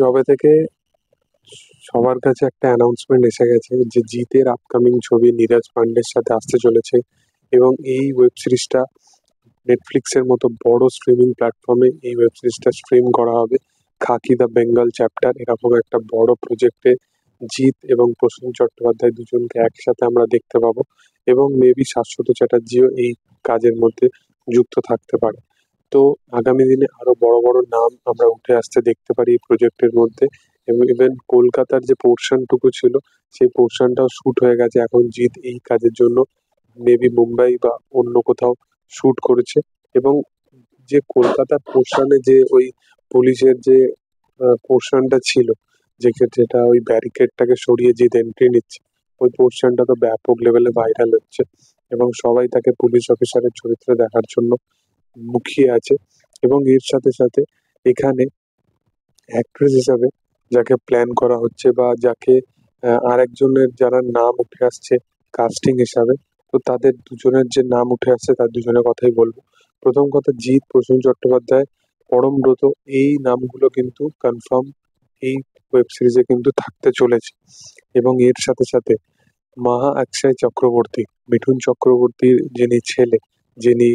যবে থেকে সবার কাছে একটা অ্যানাউন্সমেন্ট এসে গেছে যে জিতের আপকামিং ছবি নীরজ পান্ডের সাথে আসতে চলেছে, এবং এই ওয়েব সিরিজটা নেটফ্লিক্সের মতো বড় স্ট্রিমিং প্ল্যাটফর্মে এই ওয়েব সিরিজটা স্ট্রিম করা হবে। খাকি দ্য বেঙ্গল চ্যাপ্টার এরকম একটা বড় প্রজেক্টে জিৎ এবং প্রসেন চট্টোপাধ্যায় দুজনকে একসাথে আমরা দেখতে পাবো, এবং মেবি শাশ্বত চ্যাটার্জিও এই কাজের মধ্যে যুক্ত থাকতে পারে। তো আগামী দিনে আরো বড় বড় নাম আমরা উঠে আসতে দেখতে পারি এই প্রজেক্টের মধ্যে, এবং ইভেন কলকাতার যে পোর্শনটুকু ছিল সেই পোর্শনটাও শুট হয়ে গেছে। এখন জিৎ এই কাজের জন্য মেবি মুম্বাই বা অন্য কোথাও শুট করেছে, এবং যে কলকাতার পোর্শনে যে ওই পুলিশের যে পোর্শনটা ছিল, যেটা ওই ব্যারিকেডটাকে সরিয়ে জিৎ এন্ট্রি নিচ্ছে, ওই পোর্শনটা তো ব্যাপক লেভেলে ভাইরাল হচ্ছে, এবং সবাই তাকে পুলিশ অফিসারের চরিত্রে দেখার জন্য মুখিয়ে আছে। এবং এর সাথে সাথে এখানে অ্যাক্ট্রেস হিসাবে যাকে প্ল্যান করা হচ্ছে বা যাকে আরেকজনের যারা নাম উঠে আসছে কাস্টিং হিসাবে, তো তাদের দুজনের যে নাম উঠে আসছে তার দুজনের কথাই বলবো। প্রথম কথা, জিৎ, প্রসেন চট্টোপাধ্যায়, পরমব্রত, এই নামগুলো কিন্তু কনফার্ম এই ওয়েব সিরিজে কিন্তু থাকতে চলেছে। এবং এর সাথে সাথে মাহা অক্ষয় চক্রবর্তী, মিঠুন চক্রবর্তীর যিনি ছেলে, যিনি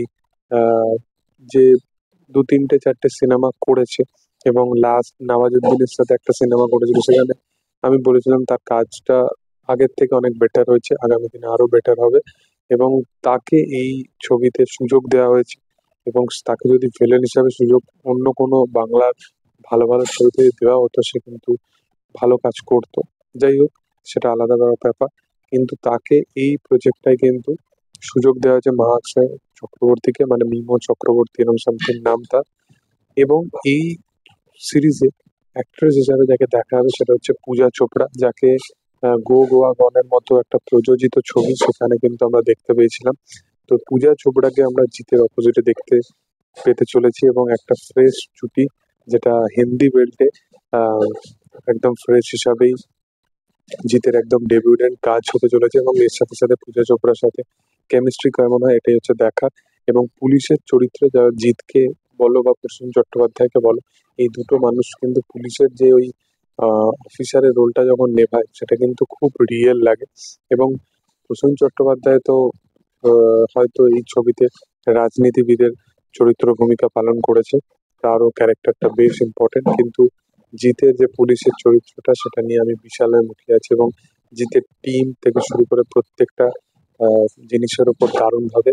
আহ, যে দু তিনটে চারটে সিনেমা করেছে, এবং লাস্ট নওয়াজুদ্দিনের সাথে একটা সিনেমা করেছিল, সেখানে আমি বলেছিলাম তার কাজটা আগের থেকে অনেক বেটার হয়েছে, আগামী দিনে আরো বেটার হবে, এবং তাকে এই ছবিতে সুযোগ দেওয়া হয়েছে। এবং তাকে যদি ভিলেন হিসাবে সুযোগ অন্য কোনো বাংলার ভালো ভালো ছবিতে দেওয়া হতো, সে কিন্তু ভালো কাজ করতো। যাই হোক, সেটা আলাদা ব্যাপার। কিন্তু তাকে এই প্রজেক্টটায় কিন্তু সুযোগ দেওয়া হয়েছে মা অক্ষয় চক্রবর্তীকে, মানে মিমো চক্রবর্তী এরকম সামথিং নাম তার। এবং এই সিরিজে অ্যাক্ট্রেস হিসাবে যাকে দেখা হবে সেটা হচ্ছে পূজা চোপড়া, যাকে গো গোয়া গনের মতো একটা প্রযোজিত ছবি সেখানে কিন্তু আমরা দেখতে পেয়েছিলাম। তো পূজা চোপড়াকে আমরা জিতের অপোজিটে দেখতে পেতে চলেছি, এবং একটা ফ্রেশ জুটি, যেটা হিন্দি বেল্টে একদম ফ্রেশ হিসাবেই জিতের একদম ডেবিউটেন্ট কাজ হতে চলেছে। এবং এর সাথে সাথে পূজা চোপড়ার সাথে কেমিস্ট্রি কেমন হয় এটাই হচ্ছে দেখা। এবং পুলিশের চরিত্রে যারা জিতকে বলো বা প্রসেন চট্টোপাধ্যায়কে বলো, এই দুটো মানুষ কিন্তু পুলিশের যে ওই অফিসারের রোলটা যখন নেভায় সেটা কিন্তু খুব রিয়েল লাগে। এবং প্রসেন চট্টোপাধ্যায় তো হয়তো এই ছবিতে রাজনীতিবিদের চরিত্র ভূমিকা পালন করেছে, তারও ক্যারেক্টারটা বেশ ইম্পর্টেন্ট। কিন্তু জিতের যে পুলিশের চরিত্রটা সেটা নিয়ে আমি বিশালভাবে মুখিয়ে আছি, এবং জিতের টিম থেকে শুরু করে প্রত্যেকটা জিনিসের উপর দারুণভাবে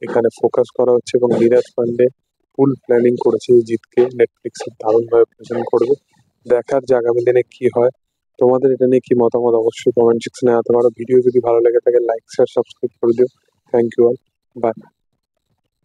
এখানে ফোকাস করা হচ্ছে, এবং নীরজ পান্ডে ফুল প্ল্যানিং করেছে এই জিতকে নেটফ্লিক্সে দারুণভাবে প্রেজেন্ট করবে। দেখার যে আগামী দিনে কি হয়। তোমাদের এটা নিয়ে কি মতামত অবশ্যই কমেন্ট সেকশনে জানাতে পারো। ভিডিও যদি ভালো লেগে থাকে লাইক শেয়ার সাবস্ক্রাইব করে দিও। Thank you all, by.